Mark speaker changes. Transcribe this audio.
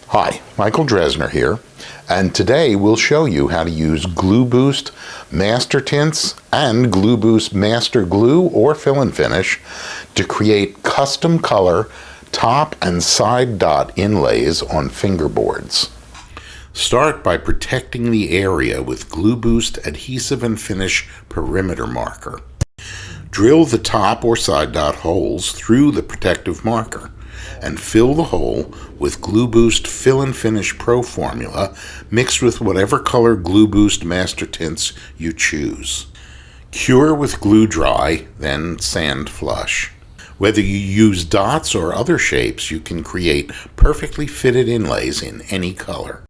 Speaker 1: Hi, Michael Dresdner here, and today we'll show you how to use GluBoost MasterTints and GluBoost Master Glue or Fill and Finish to create custom color top and side dot inlays on fingerboards. Start by protecting the area with GluBoost Adhesive and Finish Perimeter Marker. Drill the top or side dot holes through the protective marker and fill the hole with GluBoost Fill and Finish Pro formula mixed with whatever color GluBoost MasterTints you choose. Cure with GluDry, then sand flush. Whether you use dots or other shapes, you can create perfectly fitted inlays in any color.